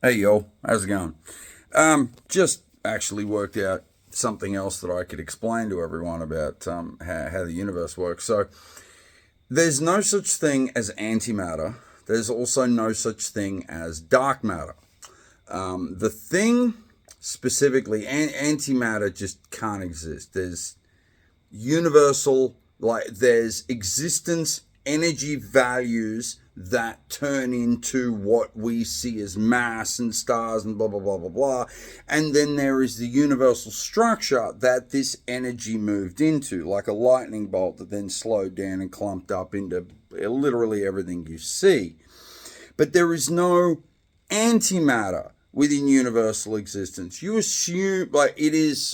Hey yo, how's it going? Just actually worked out something else that I could explain to everyone about how the universe works. So, there's no such thing as antimatter. There's also no such thing as dark matter. The thing specifically, antimatter just can't exist. There's universal, like, there's existence energy values that turn into what we see as mass and stars and blah blah blah blah blah, and then there is the universal structure that this energy moved into, like a lightning bolt that then slowed down and clumped up into literally everything you see. But there is no antimatter within universal existence. You assume, it is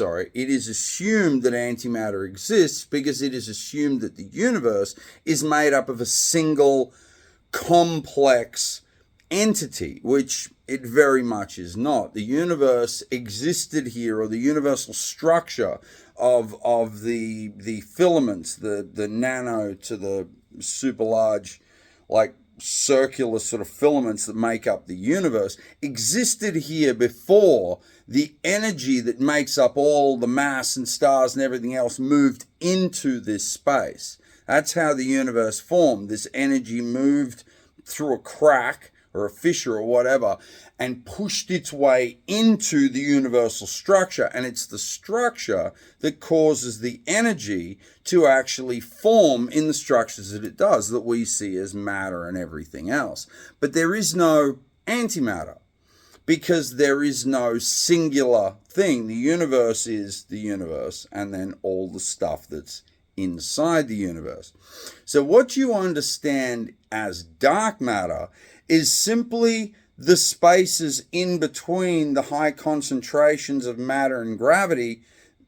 assumed that antimatter exists because it is assumed that the universe is made up of a single complex entity, which it very much is not. The universe existed here, or the universal structure of the filaments, the nano to the super large, like circular sort of filaments that make up the universe, existed here before the energy that makes up all the mass and stars and everything else moved into this space. That's how the universe formed. This energy moved through a crack or a fissure or whatever and pushed its way into the universal structure. And it's the structure that causes the energy to actually form in the structures that it does, that we see as matter and everything else. But there is no antimatter, because there is no singular thing. The universe is the universe, and then all the stuff that's inside the universe. So what you understand as dark matter is simply the spaces in between the high concentrations of matter and gravity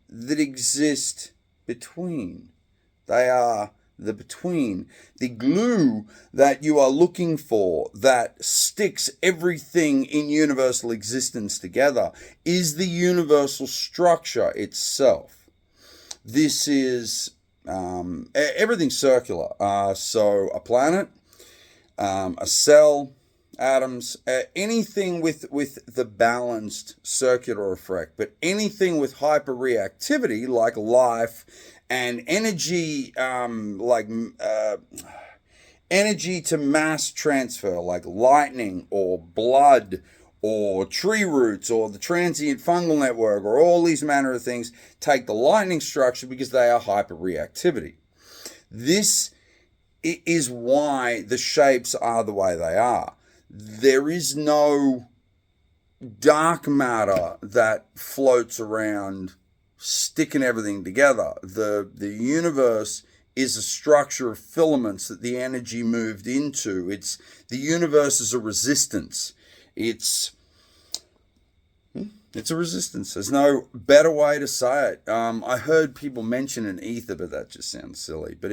that exist between. They are the between. The glue that you are looking for that sticks everything in universal existence together is the universal structure itself. This is everything's circular. So a planet, a cell, atoms, anything with the balanced circular effect, but anything with hyperreactivity like life and energy, energy to mass transfer, like lightning or blood or tree roots or the transient fungal network or all these manner of things, take the lightning structure because they are hyperreactivity. This is why the shapes are the way they are. There is no dark matter that floats around sticking everything together. The universe is a structure of filaments that the energy moved into. The universe is a resistance. It's a resistance. There's no better way to say it. I heard people mention an ether, but that just sounds silly. But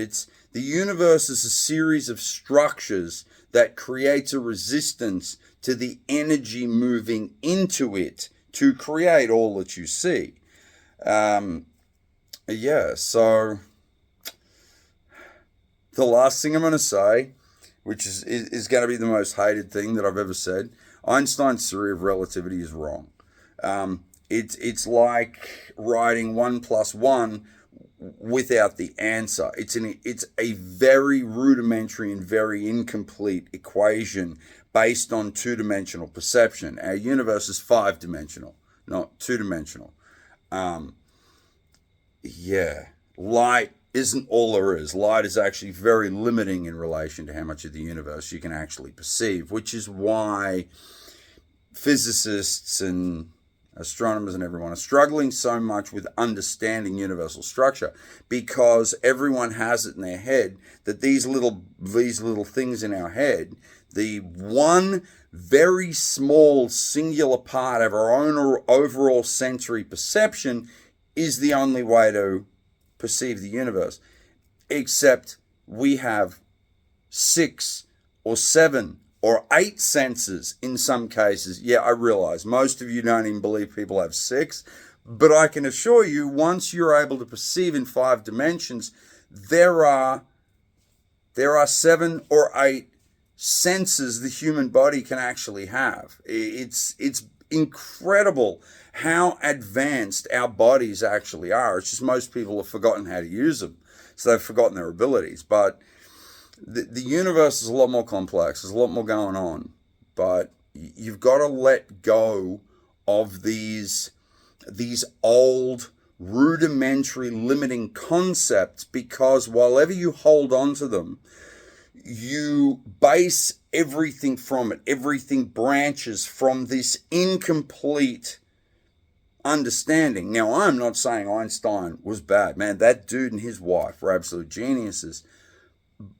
the universe is a series of structures that creates a resistance to the energy moving into it to create all that you see. So the last thing I'm going to say, which is going to be the most hated thing that I've ever said, Einstein's theory of relativity is wrong. It's like writing 1 + 1 without the answer. It's a very rudimentary and very incomplete equation based on two-dimensional perception. Our universe is 5-dimensional, not 2-dimensional. Light isn't all there is. Light is actually very limiting in relation to how much of the universe you can actually perceive, which is why physicists and astronomers and everyone are struggling so much with understanding universal structure, because everyone has it in their head that these little things in our head, the one very small singular part of our own overall sensory perception, is the only way to perceive the universe. Except we have 6 or 7 or 8 senses in some cases. Yeah, I realize most of you don't even believe people have 6, but I can assure you, once you're able to perceive in 5 dimensions, there are 7 or 8 senses the human body can actually have. It's incredible how advanced our bodies actually are. It's just most people have forgotten how to use them, so they've forgotten their abilities. But the universe is a lot more complex. There's a lot more going on, but you've got to let go of these old rudimentary limiting concepts, because while ever you hold on to them, you base everything from it. Everything branches from this incomplete understanding. Now, I'm not saying Einstein was bad. Man, that dude and his wife were absolute geniuses.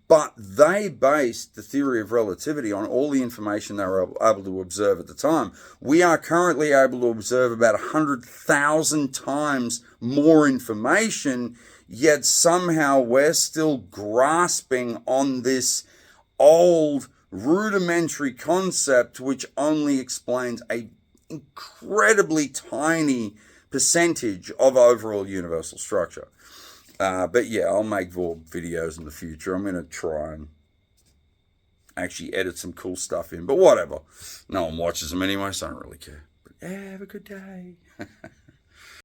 But they based the theory of relativity on all the information they were able to observe at the time. We are currently able to observe about 100,000 times more information, yet somehow we're still grasping on this old rudimentary concept which only explains a incredibly tiny percentage of overall universal structure. But yeah, I'll make more videos in the future. I'm going to try and actually edit some cool stuff in. But whatever. No one watches them anyway, so I don't really care. But yeah, have a good day.